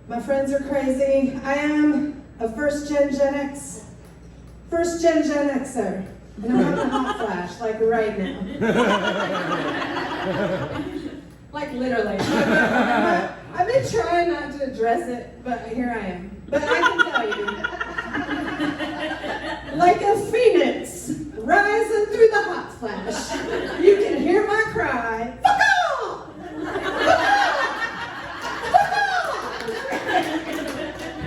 My friends are crazy. I am a first-gen Gen Xer. And I'm having a hot flash, like right now. Like literally. I've been trying not to address it, but here I am. But I can tell you, like a phoenix rising through the hot flash, you can hear my cry, fuck off! Fuck off!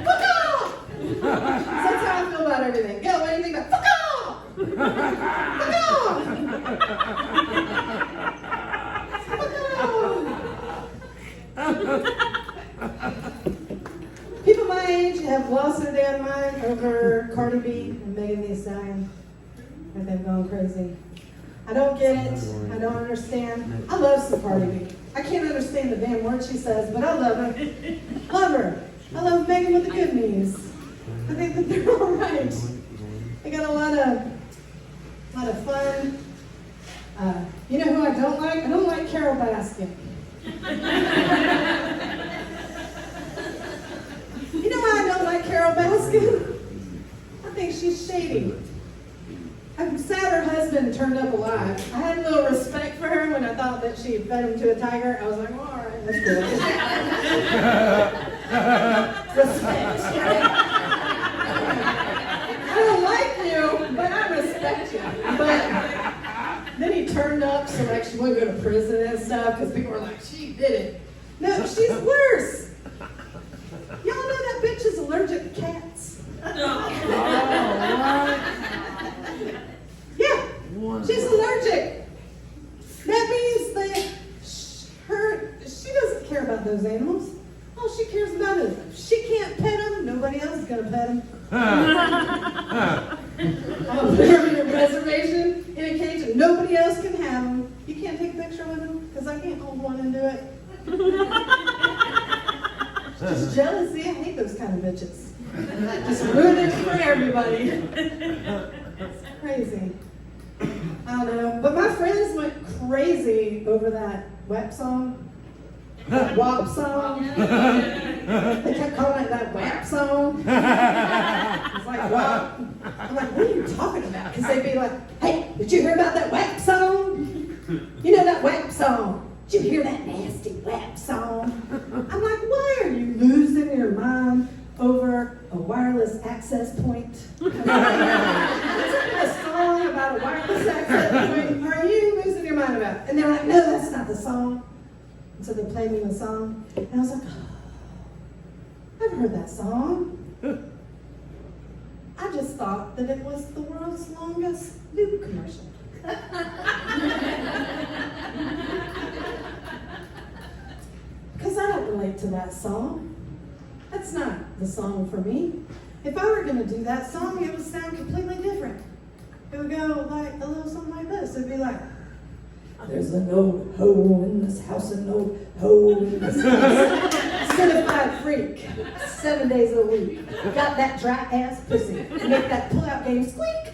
Fuck off! So that's how I feel about everything. Gail, what do you think about fuck off? Fuck off! People my age have lost their damn mind over Cardi B and Megan Thee Stallion. And they've gone crazy. I don't get it. I don't understand. I love some Cardi B. I can't understand the damn words she says, but I love her. Love her. I love Megan with the good knees. I think that they're all right. They got a lot of fun. You know who I don't like? I don't like Carol Baskin. You know why I don't like Carol Baskin? I think she's shady. I'm sad her husband turned up alive. I had a little respect for her when I thought that she fed him to a tiger. I was like, well, all right, that's cool. Respect. I don't like you, but I respect you. But then he turned up so like she wouldn't go to prison and stuff because people were like, she did it. No, she's worse. Y'all know that bitch is allergic to cats. Yeah, she's allergic. That means that she doesn't care about those animals. All she cares about is if she can't pet them, nobody else is gonna pet them. I'll put her in a reservation in a cage and nobody else can have them. You can't take a picture with them because I can't hold one and do it. Just jealousy. I hate those kind of bitches. Just ruin it for everybody. It's crazy. I don't know. But my friends went crazy over that WAP song. That WAP song. They kept calling it that WAP song. It's like, WAP. I'm like, what are you talking about? Because they'd be like, hey, did you hear about that WAP song? You know that WAP song? Did you hear that nasty WAP song? I'm like, why are you losing your mind over a wireless access point? A song about a wireless access point? Are you losing your mind about it? And they're like, no, that's not the song. And so they played me the song. And I was like, oh, I've heard that song. I just thought that it was the world's longest lube commercial. Because I don't relate to that song. That's not the song for me. If I were going to do that song, it would sound completely different. It would go like a little something like this. It would be like, there's an old hoe in this house, an old hoe in this house. Certified freak, 7 days a week. Got that dry ass pussy. Make that pull-out game squeak.